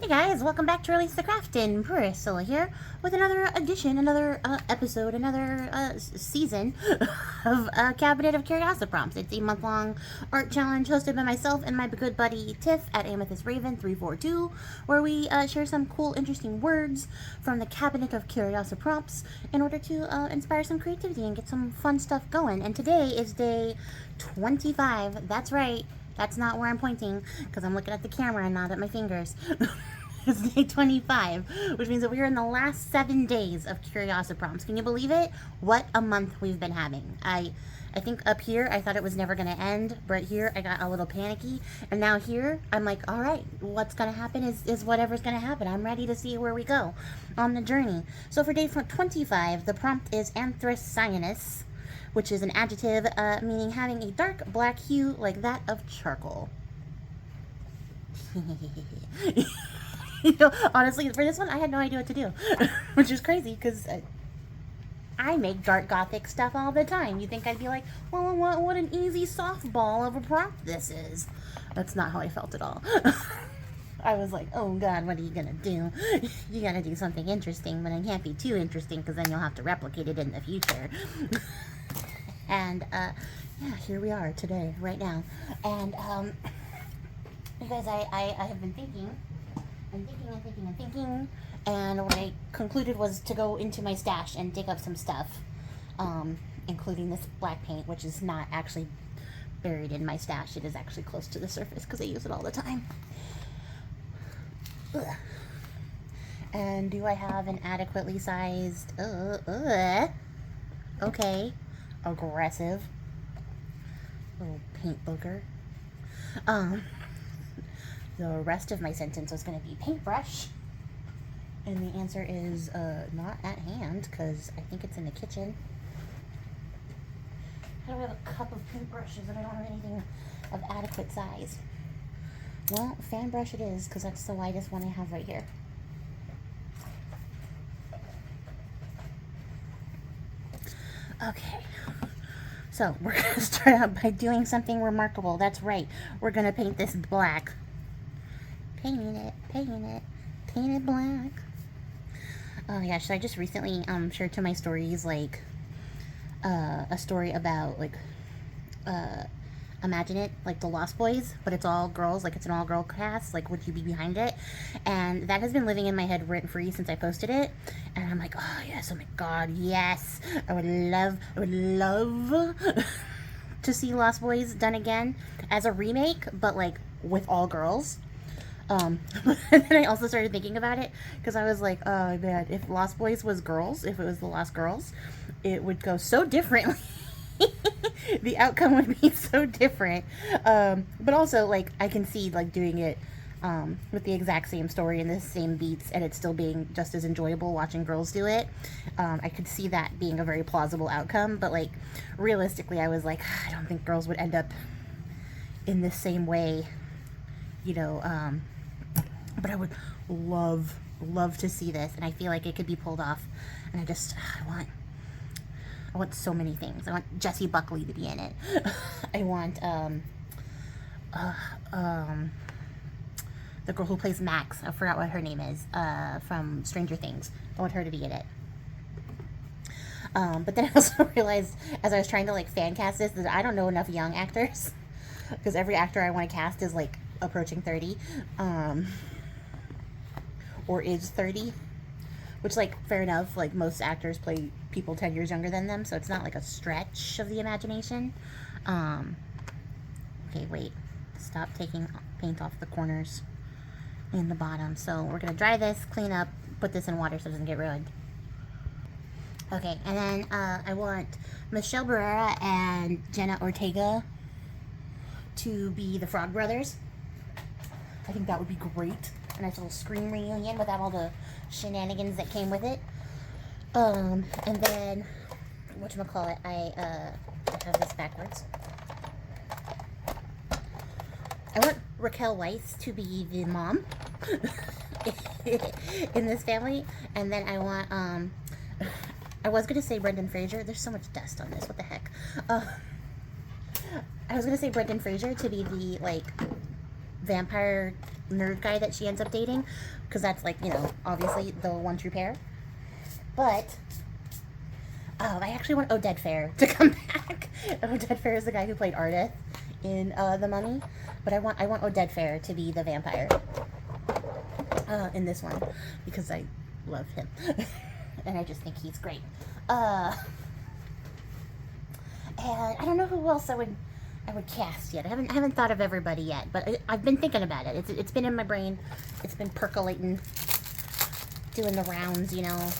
Hey guys, welcome back to Release the Craftin. Priscilla here with another edition, another episode, another season of Cabinet of Curiosiprompts. It's a month-long art challenge hosted by myself and my good buddy Tiff at Amethyst Raven 342, where we share some cool, interesting words from the Cabinet of Curiosiprompts in order to inspire some creativity and get some fun stuff going. And today is day 25. That's right. That's not where I'm pointing, because I'm looking at the camera and not at my fingers. It's day 25, which means that we are in the last 7 days of Curiosiprompts. Can you believe it? What a month we've been having. I think up here, I thought it was never going to end, but here I got a little panicky, and now here, I'm like, all right, what's going to happen is whatever's going to happen. I'm ready to see where we go on the journey. So for day 25, the prompt is Antracinius, which is an adjective meaning having a dark black hue like that of charcoal. You know, honestly, for this one, I had no idea what to do, which is crazy because I make dark gothic stuff all the time. You think I'd be like, well, what an easy softball of a prompt this is. That's not how I felt at all. I was like, oh God, what are you gonna do? You gotta do something interesting, but it can't be too interesting because then you'll have to replicate it in the future. And yeah, here we are today, right now. And you guys, I have been thinking, and what I concluded was to go into my stash and dig up some stuff, including this black paint, which is not actually buried in my stash. It is actually close to the surface because I use it all the time. Ugh. And do I have an adequately sized, okay, aggressive little paint booger. The rest of my sentence was going to be paintbrush, and the answer is not at hand because I think it's in the kitchen. I don't have a cup of paintbrushes and I don't have anything of adequate size. Well, fan brush it is because that's the widest one I have right here. Okay. So, we're going to start out by doing something remarkable. That's right. We're going to paint this black. Paint it black. Oh my gosh, so I just recently shared to my stories, like, a story about, like, imagine it, like the Lost Boys, but it's all girls, like it's an all-girl cast, like would you be behind it? And that has been living in my head rent-free since I posted it, and I'm like, oh yes, oh my god, yes, I would love to see Lost Boys done again as a remake, but like with all girls. And then I also started thinking about it because I was like, oh man, if Lost Boys was girls, if it was the Lost Girls, it would go so differently. The outcome would be so different. But also, like, I can see, like, doing it with the exact same story and the same beats and it still being just as enjoyable watching girls do it. I could see that being a very plausible outcome, but, like, realistically, I was like, I don't think girls would end up in the same way, you know, but I would love to see this, and I feel like it could be pulled off, and I want so many things. I want Jessie Buckley to be in it. I want the girl who plays Max, I forgot what her name is, from Stranger Things. I want her to be in it. But then I also realized, as I was trying to, like, fan cast this, that I don't know enough young actors, because every actor I want to cast is, like, approaching 30, or is 30, which, like, fair enough, like, most actors play people 10 years younger than them, so it's not, like, a stretch of the imagination. Okay, wait, stop taking paint off the corners and the bottom. So we're gonna dry this, clean up, put this in water so it doesn't get ruined. Okay, and then I want Michelle Barrera and Jenna Ortega to be the Frog Brothers. I think that would be great. A nice little Scream reunion without all the shenanigans that came with it. And then, whatchamacallit, I have this backwards. I want Raquel Weisz to be the mom in this family. And then I want, I was going to say Brendan Fraser. There's so much dust on this, what the heck. I was going to say Brendan Fraser to be the, like, vampire nerd guy that she ends up dating, because that's like, you know, obviously the one true pair. But I actually want Oded Fair to come back. Oded Fair is the guy who played Ardeth in The Mummy, but I want Oded Fair to be the vampire in this one, because I love him and I just think he's great. And I don't know who else I would cast yet. I haven't thought of everybody yet, but I've been thinking about it. It's been in my brain. It's been percolating, doing the rounds, you know.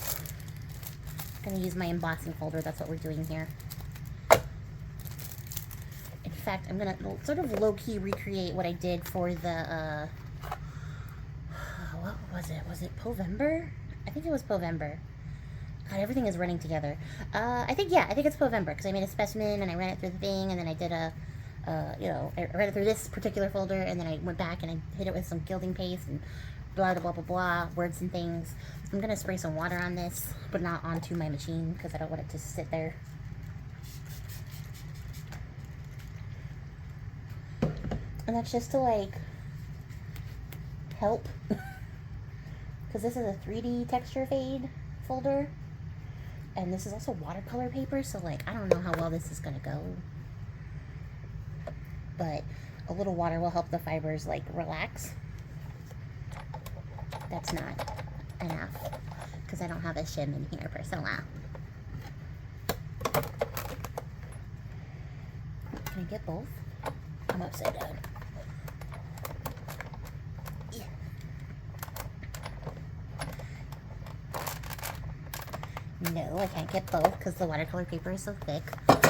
Gonna use my embossing folder. That's what we're doing here. In fact, I'm gonna sort of low-key recreate what I did for the what was it? Was it Povember? I think it was Povember. God, everything is running together. I think it's Povember, because I made a specimen and I ran it through the thing, and then I did you know, I ran it through this particular folder, and then I went back and I hit it with some gilding paste and blah blah blah blah, words and things. I'm gonna spray some water on this, but not onto my machine, because I don't want it to sit there. And that's just to like help, because this is a 3D texture fade folder, and this is also watercolor paper, so like I don't know how well this is gonna go, but a little water will help the fibers like relax. That's not enough, because I don't have a shim in here for so long. Can I get both? I'm upside down. Yeah. No, I can't get both because the watercolor paper is so thick.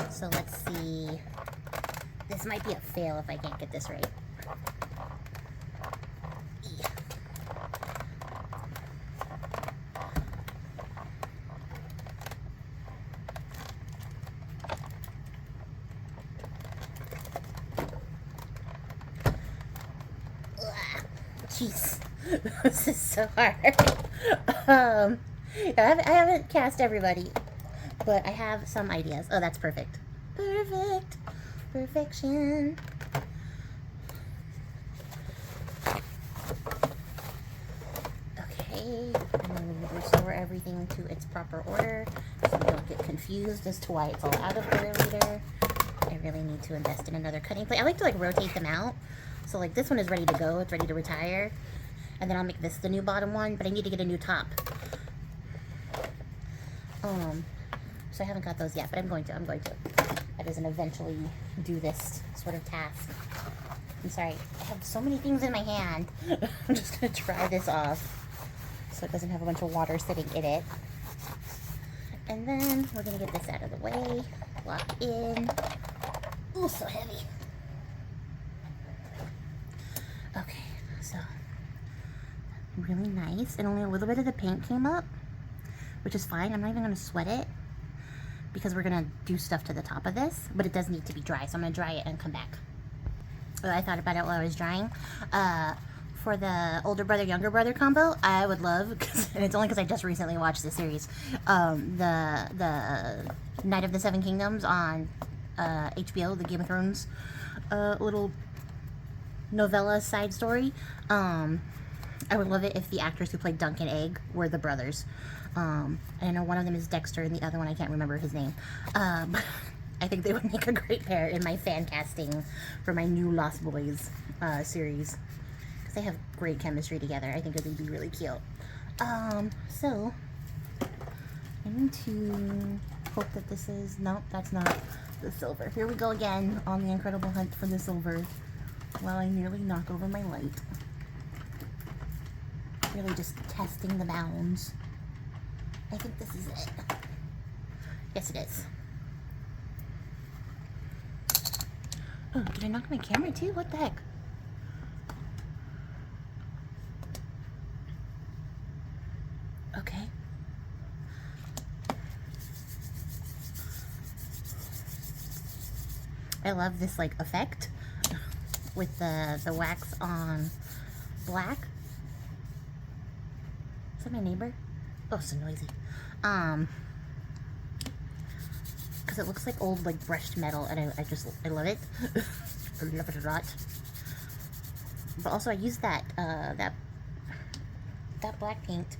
So let's see. This might be a fail if I can't get this right. Yeah. Jeez, this is so hard. I haven't cast everybody, but I have some ideas. Oh, that's perfect. Perfect. Perfection. Okay, and then we restore everything to its proper order, so we don't get confused as to why it's all out of order later. I really need to invest in another cutting plate. I like to like rotate them out. So like this one is ready to go, it's ready to retire. And then I'll make this the new bottom one, but I need to get a new top. So I haven't got those yet, but I'm going to. That is an eventually do this sort of task. I'm sorry, I have so many things in my hand. I'm just gonna dry this off so it doesn't have a bunch of water sitting in it. And then we're gonna get this out of the way, lock in. Ooh, so heavy. Okay, so really nice, and only a little bit of the paint came up, which is fine. I'm not even gonna sweat it because we're gonna do stuff to the top of this, but it does need to be dry, so I'm gonna dry it and come back. I thought about it while I was drying. For the older brother, younger brother combo, I would love, and it's only because I just recently watched the series, the Night of the Seven Kingdoms on HBO, the Game of Thrones little novella side story. I would love it if the actors who played Dunk and Egg were the brothers. I know one of them is Dexter and the other one I can't remember his name. But I think they would make a great pair in my fan casting for my new Lost Boys series, because they have great chemistry together. I think it would be really cute. So I need to hope that this is, nope, that's not the silver. Here we go again on the incredible hunt for the silver, while I nearly knock over my light. Really just testing the bounds. I think this is it. Yes, it is. Oh, did I knock my camera too? What the heck? Okay. I love this like effect with the wax on black. Is that my neighbor? Oh, so noisy. Because it looks like old like brushed metal, and I love it. I love it a lot. But also I use that that black paint.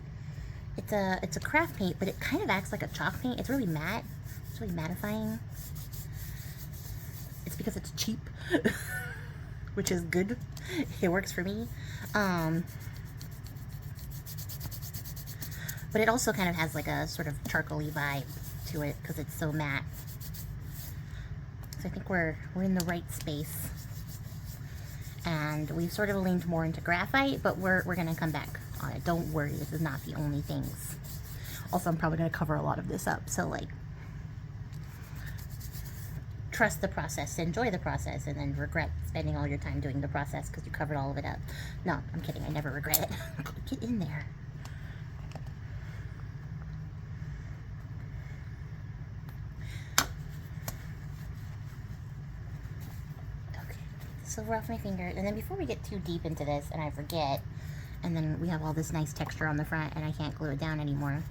It's a craft paint, but it kind of acts like a chalk paint. It's really matte. It's really mattifying. It's because it's cheap, which is good. It works for me. But it also kind of has like a sort of charcoaly vibe to it because it's so matte. So I think we're in the right space. And we've sort of leaned more into graphite, but we're gonna come back on it. Don't worry, this is not the only things. Also, I'm probably gonna cover a lot of this up, so like, trust the process, enjoy the process, and then regret spending all your time doing the process because you covered all of it up. No, I'm kidding, I never regret it. Get in there. Silver off my finger, and then before we get too deep into this and I forget, and then we have all this nice texture on the front and I can't glue it down anymore.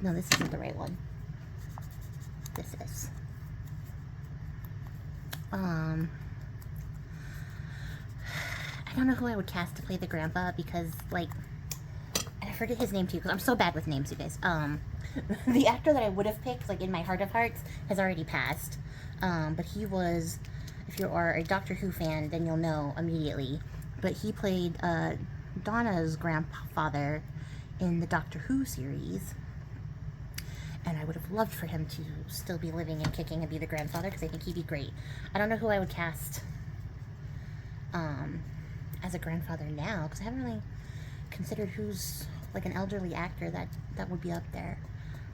No, this isn't the right one. This is. I don't know who I would cast to play the grandpa because, like, and I forget his name too because I'm so bad with names, you guys. The actor that I would have picked, like in my heart of hearts, has already passed. But he was, if you are a Doctor Who fan, then you'll know immediately. But he played Donna's grandfather in the Doctor Who series. And I would have loved for him to still be living and kicking and be the grandfather because I think he'd be great. I don't know who I would cast as a grandfather now because I haven't really considered who's like an elderly actor that would be up there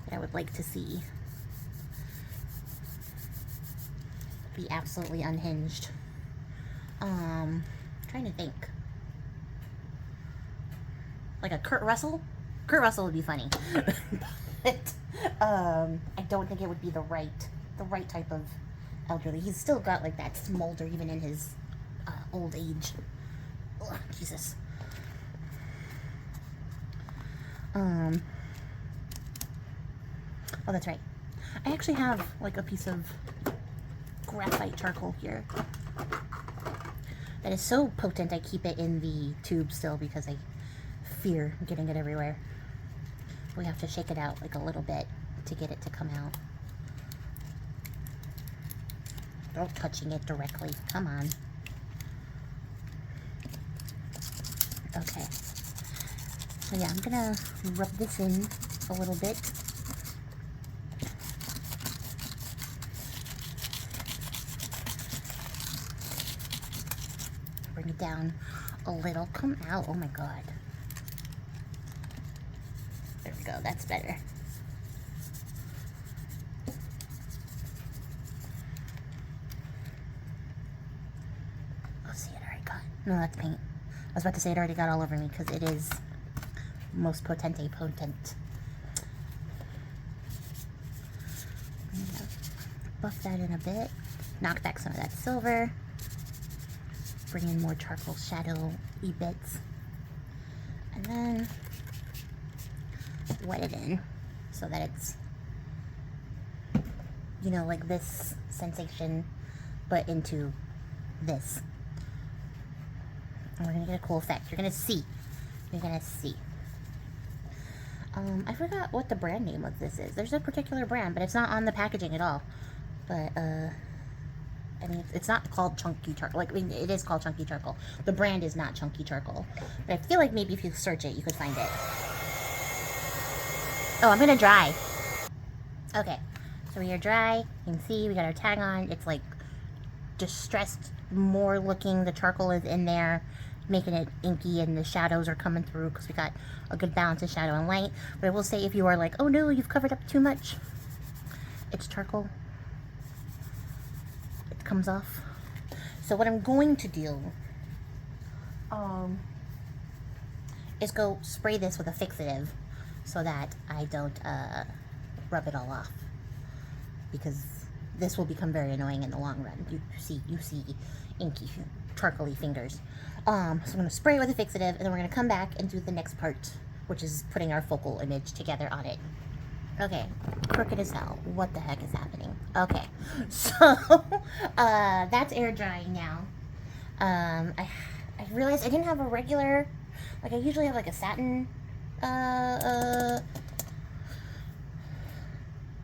that I would like to see. Be absolutely unhinged. Trying to think. Like a Kurt Russell? Kurt Russell would be funny. But I don't think it would be the right type of elderly. He's still got like that smolder even in his old age. Ugh, Jesus. Oh, that's right. I actually have like a piece of graphite charcoal here that is so potent I keep it in the tube still because I fear getting it everywhere. We have to shake it out like a little bit to get it to come out. Don't touching it directly. Come on. Okay. So yeah, I'm gonna rub this in a little bit. Bring it down a little. Come out. Oh my god. There we go. That's better. Oh, see, it already got. No, that's paint. I was about to say it already got all over me because it is most potent. Buff that in a bit. Knock back some of that silver. Bring in more charcoal shadow-y bits. And then wet it in so that it's, you know, like this sensation, but into this. And we're gonna get a cool effect. You're gonna see. I forgot what the brand name of this is. There's a particular brand, but it's not on the packaging at all. But, I mean, it's not called Chunky Charcoal. Like, I mean, it is called Chunky Charcoal. The brand is not Chunky Charcoal. But I feel like maybe if you search it, you could find it. Oh, I'm gonna dry. Okay, so we are dry. You can see we got our tag on. It's like distressed more looking. The charcoal is in there, making it inky, and the shadows are coming through because we got a good balance of shadow and light. But I will say, if you are like, oh no, you've covered up too much, it's charcoal. It comes off. So what I'm going to do is go spray this with a fixative so that I don't rub it all off, because this will become very annoying in the long run. You see inky, charcoaly fingers. So I'm going to spray it with a fixative, and then we're going to come back and do the next part, which is putting our focal image together on it. Okay, crooked as hell. What the heck is happening? Okay, so that's air drying now. I realized I didn't have a regular, like I usually have like a satin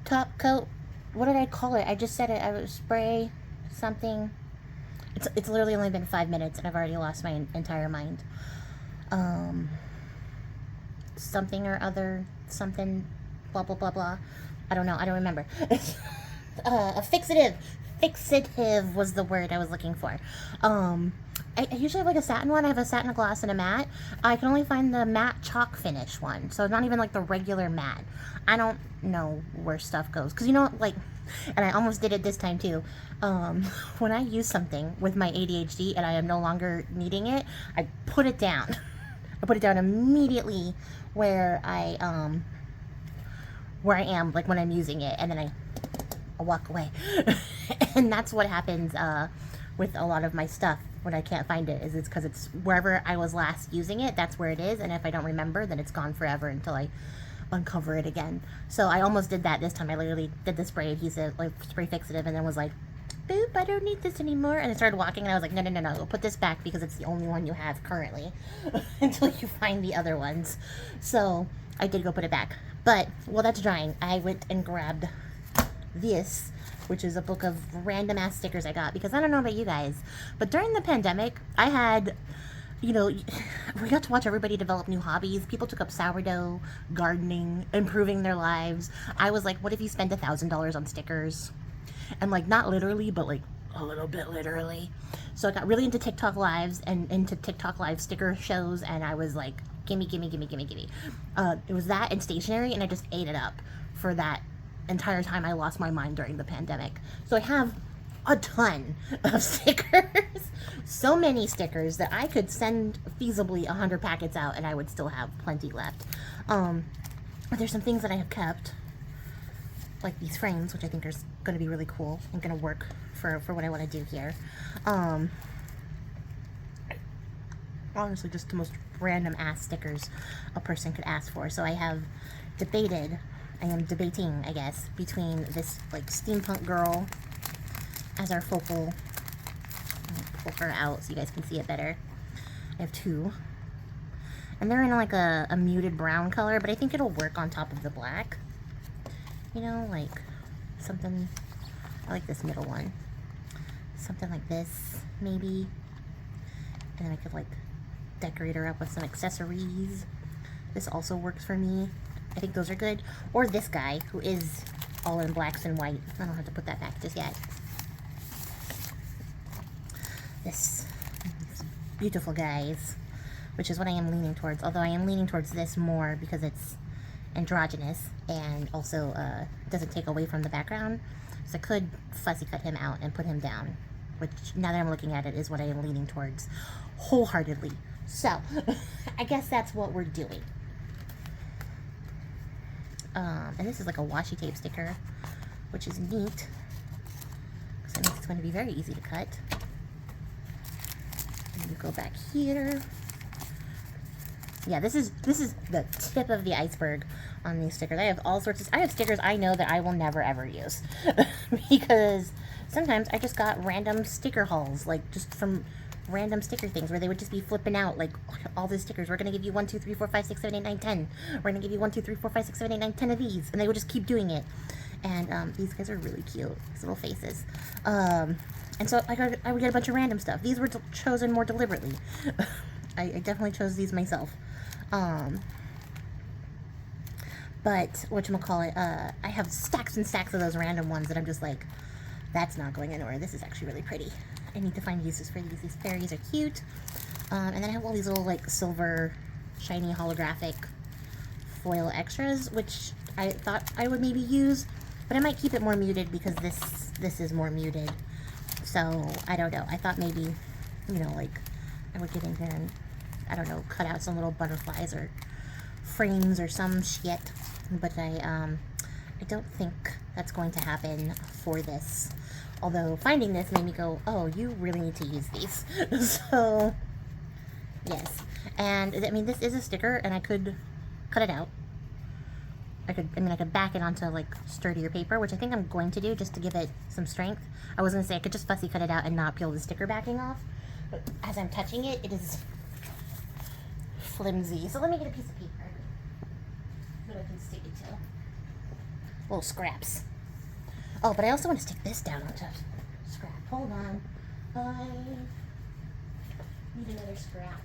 top coat. What did I call it? I just said it. I would spray something. It's literally only been 5 minutes and I've already lost my entire mind. Something or other, something, blah, blah, blah, blah. I don't know. I don't remember. A fixative. Fixative was the word I was looking for. I usually have like a satin one. I have a satin gloss and a matte. I can only find the matte chalk finish one. So not even like the regular matte. I don't know where stuff goes. Because you know, like, and I almost did it this time too. When I use something with my ADHD and I am no longer needing it, I put it down. I put it down immediately where I am, like when I'm using it, and then I walk away. And that's what happens with a lot of my stuff when I can't find it, is it's because it's wherever I was last using it, that's where it is, and if I don't remember, then it's gone forever until I uncover it again. So I almost did that this time. I literally did the spray adhesive, like spray fixative, and then was like, boop, I don't need this anymore. And I started walking and I was like, no, put this back because it's the only one you have currently until you find the other ones. So I did go put it back. But while that's drying, I went and grabbed this, which is a book of random ass stickers I got, because I don't know about you guys, but during the pandemic, I had, you know, we got to watch everybody develop new hobbies. People took up sourdough, gardening, improving their lives. I was like, what if you spend $1,000 on stickers? And like, not literally, but like a little bit literally. So I got really into TikTok lives and into TikTok live sticker shows, and I was like, gimme. It was that and stationery, and I just ate it up for that entire time I lost my mind during the pandemic. So I have a ton of stickers. So many stickers that I could send feasibly 100 packets out and I would still have plenty left. There's some things that I have kept, like these frames, which I think are going to be really cool and going to work for what I want to do here. Honestly, just the most random ass stickers a person could ask for. So I am debating, I guess, between this like steampunk girl as our focal. I'll pull her out so you guys can see it better. I have two, and they're in like a muted brown color, but I think it'll work on top of the black. You know, like something, I like this middle one. Something like this, maybe. And then I could like decorate her up with some accessories. This also works for me. I think those are good. Or this guy, who is all in blacks and white. I don't have to put that back just yet. This beautiful guys, which is what I am leaning towards. Although I am leaning towards this more because it's androgynous and also doesn't take away from the background. So I could fussy cut him out and put him down, which now that I'm looking at it is what I am leaning towards wholeheartedly. So I guess that's what we're doing. And this is like a washi tape sticker, which is neat because that means it's going to be very easy to cut. And you go back here. Yeah, this is the tip of the iceberg on these stickers. I have all sorts of, I have stickers I know that I will never ever use because sometimes I just got random sticker hauls, like just from random sticker things where they would just be flipping out like all the stickers. We're gonna give you 1, 2, 3, 4, 5, 6, 7, 8, 9, 10. We're gonna give you 1, 2, 3, 4, 5, 6, 7, 8, 9, 10 of these, and they would just keep doing it. And these guys are really cute, these little faces. And so I would get a bunch of random stuff. These were chosen more deliberately. I definitely chose these myself. But whatchamacallit, I have stacks and stacks of those random ones that I'm just like, that's not going anywhere. This is actually really pretty. I need to find uses for these. These fairies are cute. And then I have all these little like silver, shiny holographic foil extras, which I thought I would maybe use, but I might keep it more muted because this is more muted. So I don't know. I thought maybe, you know, like I would get in here and, I don't know, cut out some little butterflies or frames or some shit. But I don't think that's going to happen for this. Although finding this made me go, oh, you really need to use these. So, yes. And, I mean, this is a sticker, and I could cut it out. I could back it onto, like, sturdier paper, which I think I'm going to do just to give it some strength. I was going to say I could just fussy cut it out and not peel the sticker backing off. But as I'm touching it, it is flimsy. So let me get a piece of paper that I can stick it to. Little scraps. Oh, but I also want to stick this down onto scrap. Hold on. I need another scrap.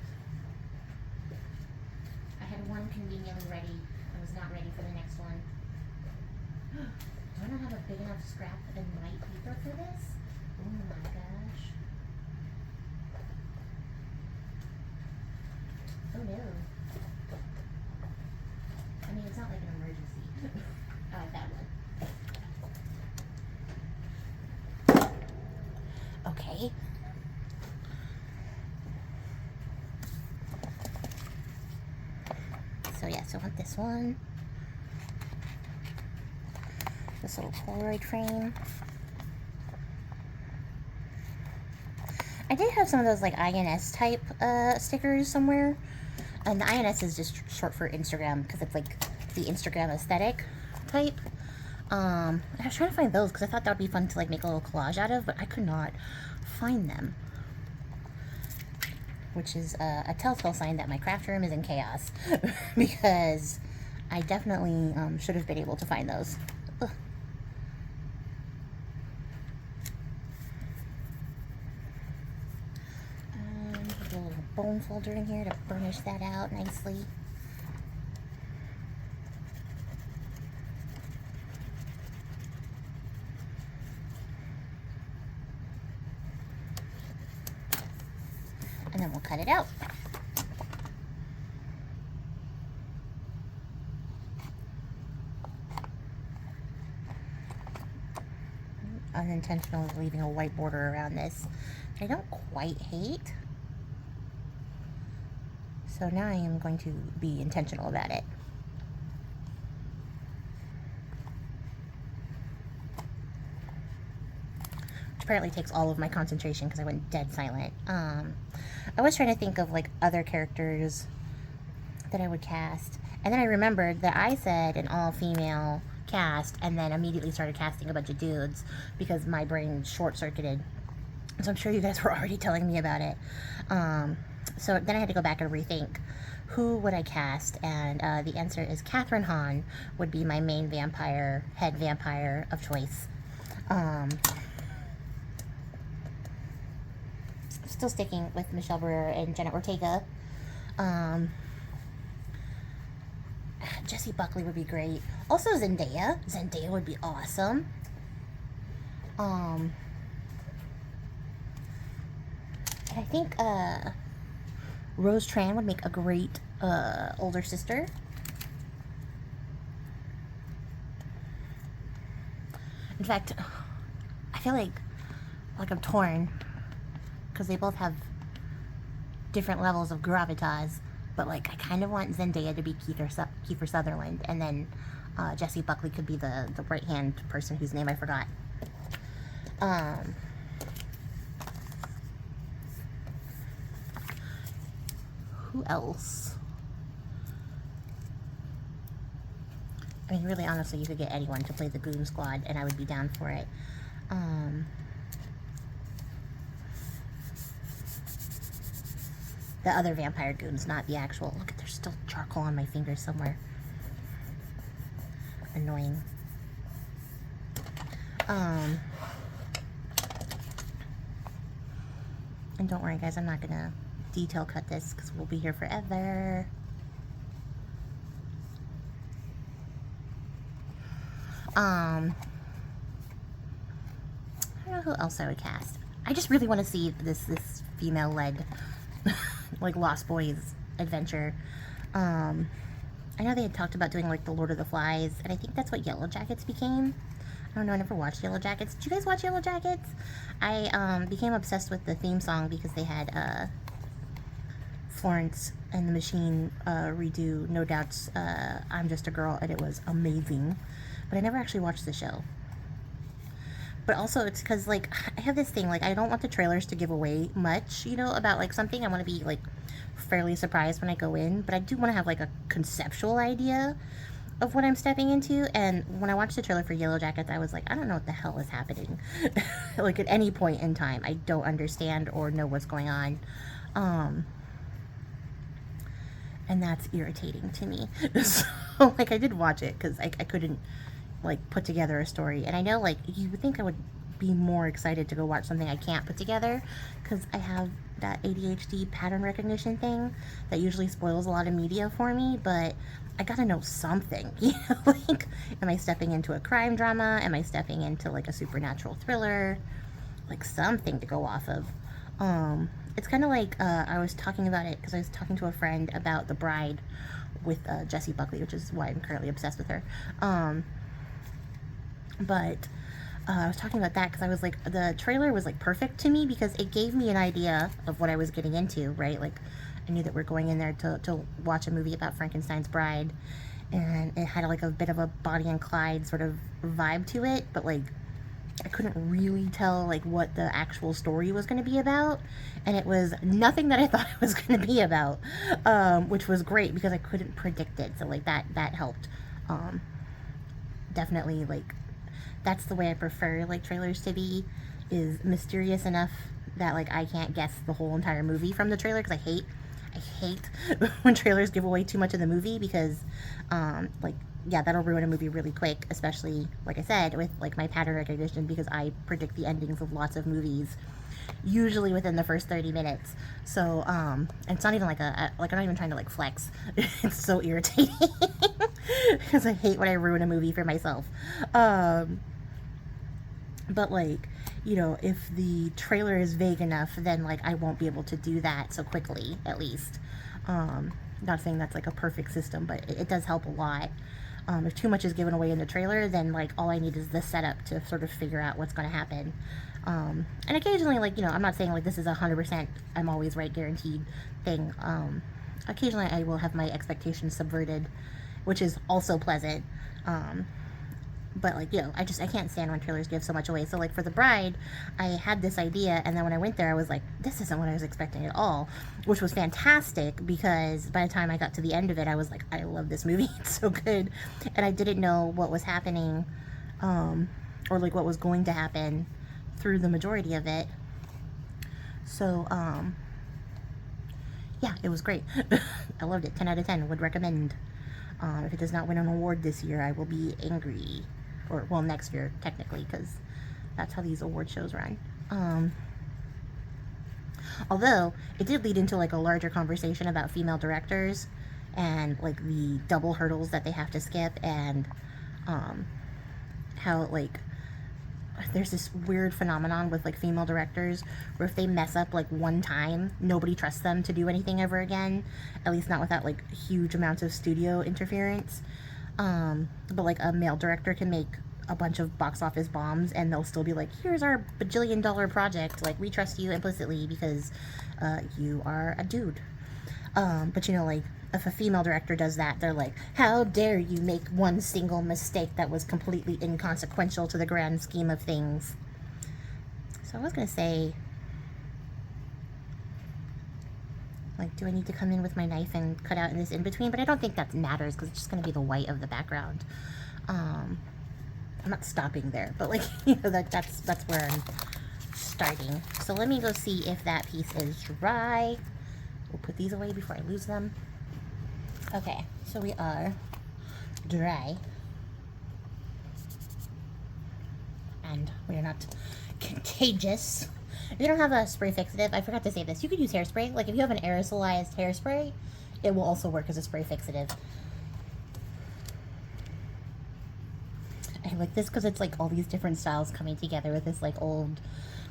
I had one conveniently ready. I was not ready for the next one. Do I not have a big enough scrap and white paper for this? Oh my gosh. Oh no. I mean, it's not like an emergency. Oh, I found one. Okay. So yeah, so I want this one. This little Polaroid frame. I did have some of those like INS type stickers somewhere. And the INS is just short for Instagram because it's like the Instagram aesthetic type. I was trying to find those because I thought that would be fun to like make a little collage out of, but I could not find them. Which is a telltale sign that my craft room is in chaos because I definitely should have been able to find those. Ugh. Put a little bone folder in here to burnish that out nicely. And then we'll cut it out. Unintentional leaving a white border around this. I don't quite hate. So now I am going to be intentional about it. Which apparently takes all of my concentration because I went dead silent. I was trying to think of like other characters that I would cast, and then I remembered that I said an all-female cast and then immediately started casting a bunch of dudes because my brain short-circuited. So I'm sure you guys were already telling me about it. So then I had to go back and rethink who would I cast, and the answer is Catherine Hahn would be my main vampire, head vampire of choice. Still sticking with Michelle Brewer and Jenna Ortega. Jessie Buckley would be great. Also Zendaya. Zendaya would be awesome. And I think Rose Tran would make a great older sister. In fact, I feel like I'm torn because they both have different levels of gravitas, but like I kind of want Zendaya to be Kiefer Sutherland, and then Jessie Buckley could be the right hand person whose name I forgot. Who else? I mean, really, honestly, you could get anyone to play the Goon Squad, and I would be down for it. The other vampire goons, not the actual. Look, there's still charcoal on my fingers somewhere. Annoying. And don't worry, guys, I'm not gonna detail cut this because we'll be here forever. I don't know who else I would cast. I just really want to see this female-led like Lost Boys adventure. I know they had talked about doing like the Lord of the Flies, and I think that's what Yellow Jackets became. I don't know, I never watched Yellow Jackets. Did you guys watch Yellow Jackets? I became obsessed with the theme song because they had Florence and the Machine redo No Doubt's I'm Just a Girl, and it was amazing. But I never actually watched the show. But also it's because like I have this thing, like I don't want the trailers to give away much, you know, about like something. I want to be like fairly surprised when I go in, but I do want to have like a conceptual idea. of what I'm stepping into. And when I watched the trailer for Yellow Jackets, I was like, I don't know what the hell is happening. Like at any point in time, I don't understand or know what's going on. And that's irritating to me. So like I did watch it because I couldn't like put together a story. And I know like you would think I would be more excited to go watch something I can't put together because I have that ADHD pattern recognition thing that usually spoils a lot of media for me, but I gotta know something, you know, like, am I stepping into a crime drama? Am I stepping into like a supernatural thriller? Like something to go off of. It's kind of like, I was talking about it because I was talking to a friend about The Bride with Jessie Buckley, which is why I'm currently obsessed with her. But I was talking about that because I was like, the trailer was like perfect to me because it gave me an idea of what I was getting into, right? Like, I knew that we're going in there to watch a movie about Frankenstein's bride, and it had like a bit of a Bonnie and Clyde sort of vibe to it, but like, I couldn't really tell like what the actual story was going to be about, and it was nothing that I thought it was going to be about, which was great because I couldn't predict it. So like that helped. Definitely like that's the way I prefer like trailers to be, is mysterious enough that like I can't guess the whole entire movie from the trailer, because I hate when trailers give away too much of the movie, because like, yeah, that'll ruin a movie really quick, especially like I said with like my pattern recognition, because I predict the endings of lots of movies usually within the first 30 minutes. So and it's not even like like I'm not even trying to like flex. It's so irritating because I hate when I ruin a movie for myself. But like, you know, if the trailer is vague enough, then like I won't be able to do that so quickly, at least. Not saying that's like a perfect system, but it does help a lot. If too much is given away in the trailer, then like all I need is the setup to sort of figure out what's going to happen. And occasionally, like, you know, I'm not saying like this is 100% I'm always right guaranteed thing. Occasionally I will have my expectations subverted, which is also pleasant. But like, you know, I can't stand when trailers give so much away. So like for The Bride, I had this idea, and then when I went there, I was like, this isn't what I was expecting at all, which was fantastic, because by the time I got to the end of it, I was like, I love this movie. It's so good. And I didn't know what was happening, or like what was going to happen through the majority of it. So, yeah, it was great. I loved it. 10 out of 10. Would recommend. If it does not win an award this year, I will be angry. Or, well, next year, technically, because that's how these award shows run. Although, it did lead into, like, a larger conversation about female directors and, like, the double hurdles that they have to skip, and how, like, there's this weird phenomenon with, like, female directors where if they mess up, like, one time, nobody trusts them to do anything ever again, at least not without, like, huge amounts of studio interference. But like a male director can make a bunch of box office bombs, and they'll still be like, here's our bajillion-dollar project, like, we trust you implicitly because you are a dude. But you know, like, if a female director does that, they're like, how dare you make one single mistake that was completely inconsequential to the grand scheme of things. So I was gonna say, like, do I need to come in with my knife and cut out in this in-between? But I don't think that matters, because it's just going to be the white of the background. I'm not stopping there, but, like, you know, that's where I'm starting. So let me go see if that piece is dry. We'll put these away before I lose them. Okay, so we are dry. And we are not contagious. If you don't have a spray fixative, I forgot to say this, you could use hairspray. Like, if you have an aerosolized hairspray, it will also work as a spray fixative. I like this because it's like all these different styles coming together with this like old,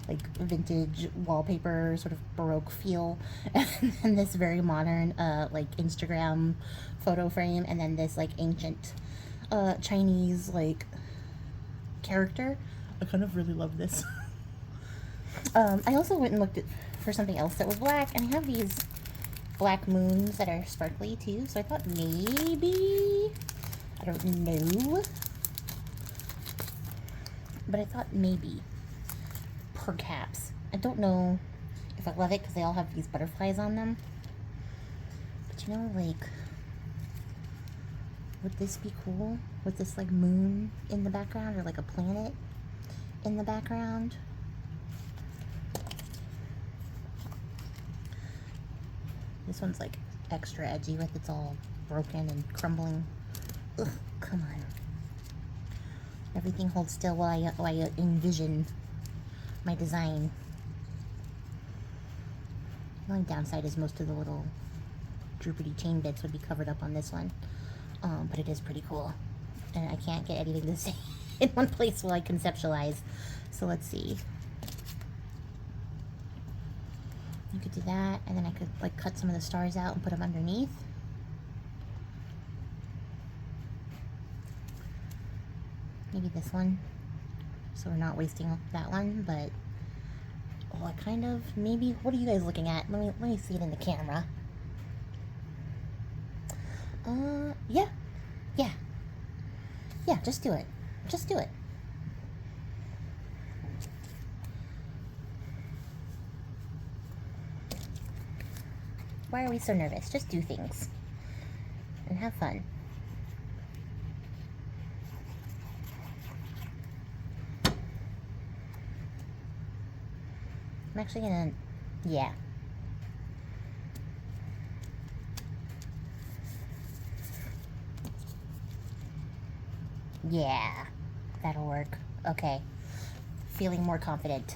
like vintage wallpaper sort of Baroque feel, and then this very modern like Instagram photo frame, and then this like ancient Chinese like character. I kind of really love this. I also went and looked for something else that was black, and I have these black moons that are sparkly too, so I thought maybe, I don't know, but I thought maybe, perhaps, I don't know if I love it because they all have these butterflies on them, but you know, like, Would this be cool? With this like moon in the background, or like a planet in the background? This one's like extra edgy with it's all broken and crumbling. Ugh, come on. Everything holds still while I envision my design. The only downside is most of the little droopity chain bits would be covered up on this one. But it is pretty cool. And I can't get anything to stay in one place while I conceptualize. So let's see. You could do that, and then I could like cut some of the stars out and put them underneath. Maybe this one, so we're not wasting that one. But oh, I kind of maybe. What are you guys looking at? Let me see it in the camera. Yeah. Just do it. Just do it. Why are we so nervous? Just do things and have fun. I'm actually gonna, yeah. Yeah, that'll work. Okay. Feeling more confident.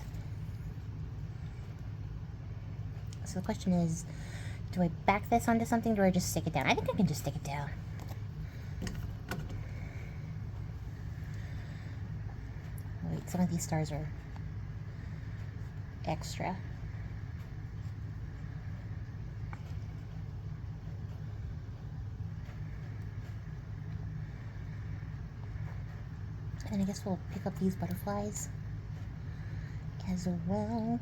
So the question is, do I back this onto something, or do I just stick it down? I think I can just stick it down. Wait, some of these stars are extra. And I guess we'll pick up these butterflies as well.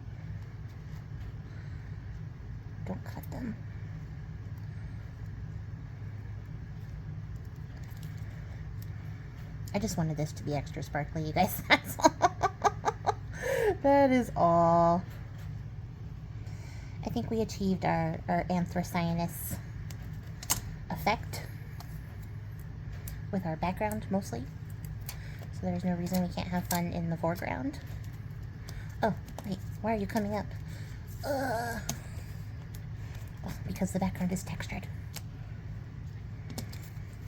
Don't cut them. I just wanted this to be extra sparkly, you guys. That's all. That is all. I think we achieved our Antracinius effect with our background mostly. So there's no reason we can't have fun in the foreground. Oh, wait, why are you coming up? Oh, because the background is textured.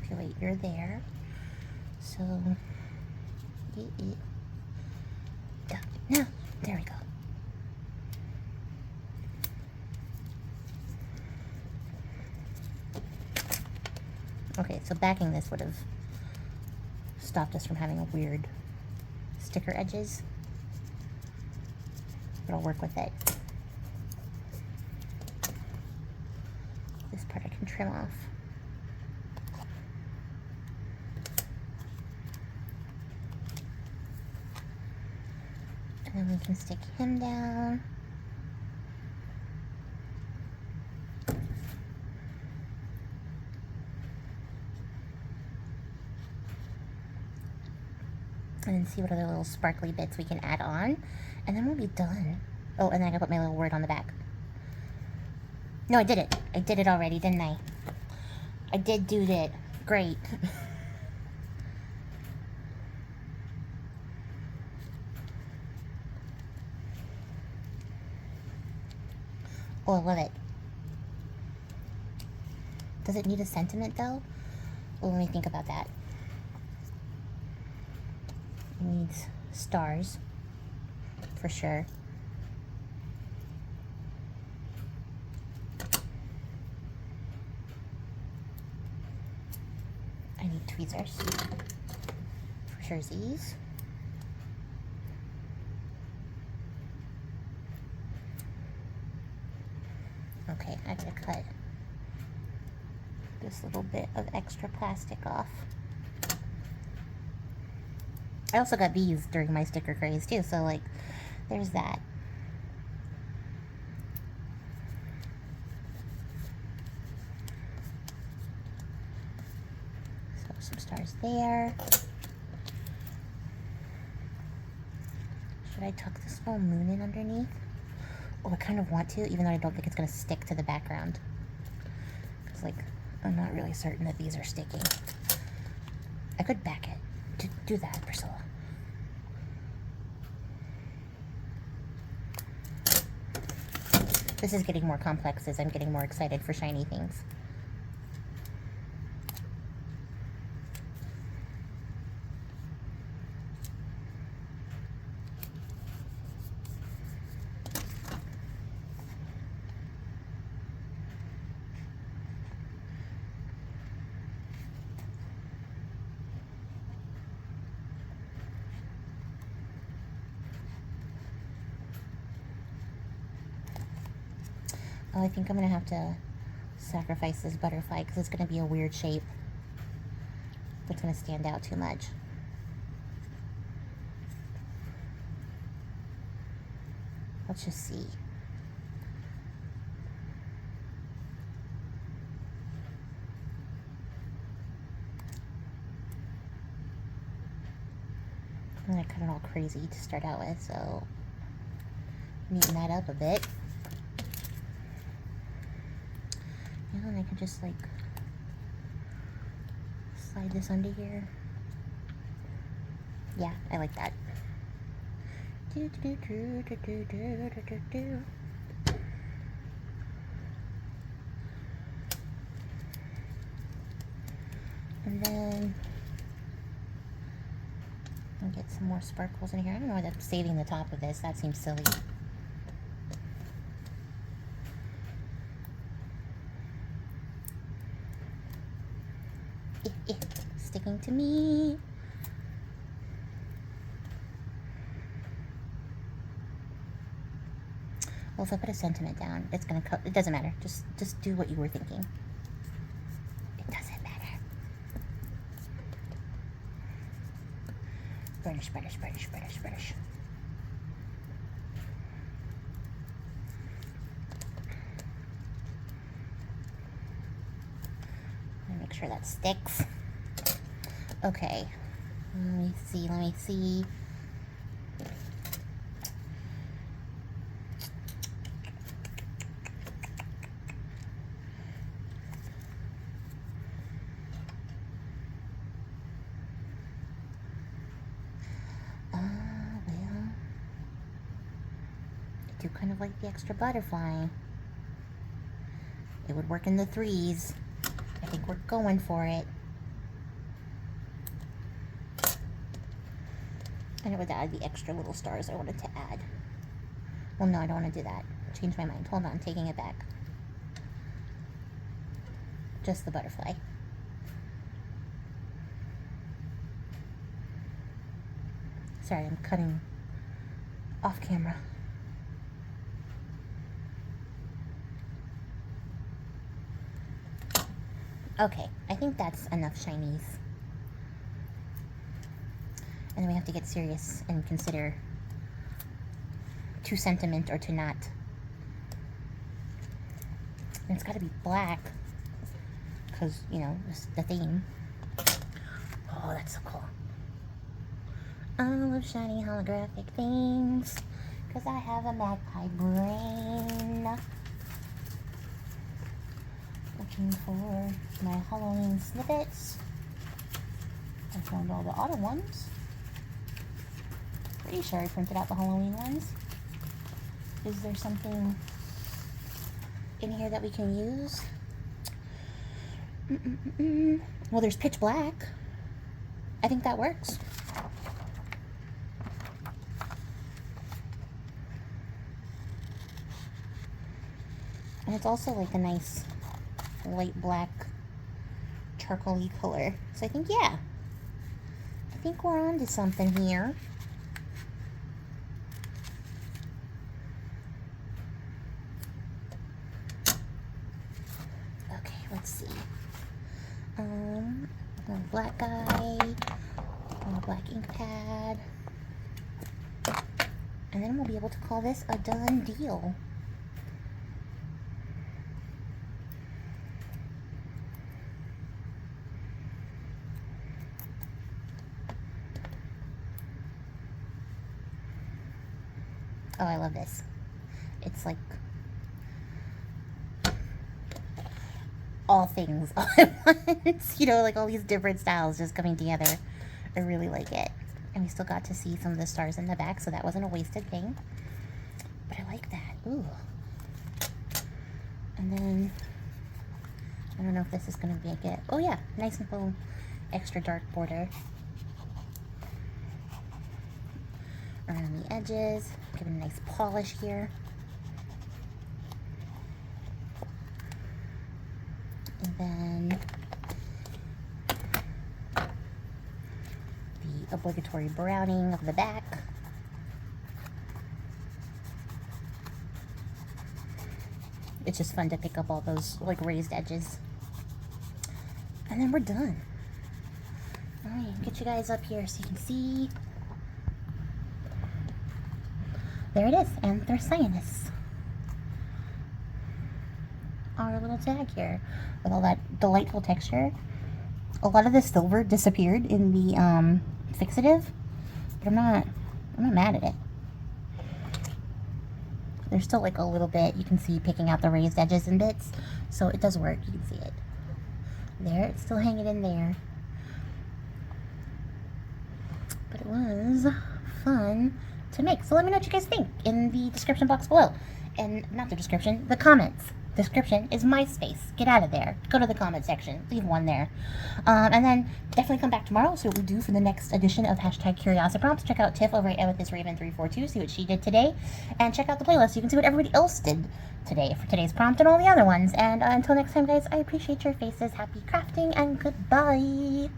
Okay, wait, you're there. So, no, there we go. Okay, so backing this would have stopped us from having a weird sticker edges. But I'll work with it. This part I can trim off. And then we can stick him down. And then see what other little sparkly bits we can add on. And then we'll be done. Oh, and then I gotta put my little word on the back. No, I did it. I did it already, didn't I? I did do it. Great. Oh, I love it. Does it need a sentiment, though? Well, let me think about that. It needs stars, for sure. I need tweezers, for sure. These. Okay, I gotta cut this little bit of extra plastic off. I also got these during my sticker craze too, so like, there's that. So some stars there. Should I tuck this little moon in underneath? Oh, I kind of want to, even though I don't think it's going to stick to the background. Because, like, I'm not really certain that these are sticking. I could back it. Do that, Priscilla. This is getting more complex as I'm getting more excited for shiny things. Oh, I think I'm going to have to sacrifice this butterfly because it's going to be a weird shape that's going to stand out too much. Let's just see. I'm going to cut it all crazy to start out with, so neaten that up a bit. And I can just like slide this under here. Yeah, I like that. And then I'll get some more sparkles in here. I don't know why I'm saving the top of this. That seems silly. Sticking to me. Well, if I put a sentiment down, it's gonna cut. It doesn't matter. Just do what you were thinking. It doesn't matter. British. Make sure that sticks. Okay, let me see. Well, I do kind of like the extra butterfly. It would work in the 3s. I think we're going for it. And it would add the extra little stars I wanted to add. Well, no, I don't want to do that. Change my mind. Hold on, taking it back. Just the butterfly. Sorry, I'm cutting off camera. Okay, I think that's enough shinies. And then we have to get serious and consider to sentiment or to not. And it's got to be black because, you know, it's the theme. Oh, that's so cool. I love shiny holographic things because I have a magpie brain. Looking for my Halloween snippets. I found all the autumn ones. Pretty sure I printed out the Halloween ones. Is there something in here that we can use? Well, there's pitch black. I think that works. And it's also like a nice light black charcoal-y color. So I think, yeah. I think we're on to something here. Okay, let's see. A black guy, a black ink pad, and then we'll be able to call this a done deal. Oh, I love this. It's like all things all at once. You know, like all these different styles just coming together. I really like it. And we still got to see some of the stars in the back, so that wasn't a wasted thing. But I like that. Ooh. And then, I don't know if this is going to make it. Oh yeah, nice little extra dark border around the edges. Give it a nice polish here. And then the obligatory browning of the back. It's just fun to pick up all those like raised edges. And then we're done. Alright, get you guys up here so you can see. There it is, Antracinius. Our little tag here with all that delightful texture. A lot of the silver disappeared in the fixative, but I'm not mad at it. There's still like a little bit, you can see picking out the raised edges and bits, so it does work. You can see it there, it's still hanging in there. But it was fun to make. So let me know what you guys think in the description box below. And not the description, the comments. Description is my space. Get out of there. Go to the comment section. Leave one there. And then definitely come back tomorrow, see what we do for the next edition of #Curiosiprompts. Check out Tiff over at AmethystRaven342, see what she did today. And check out the playlist so you can see what everybody else did today for today's prompt and all the other ones. And until next time, guys, I appreciate your faces. Happy crafting and goodbye.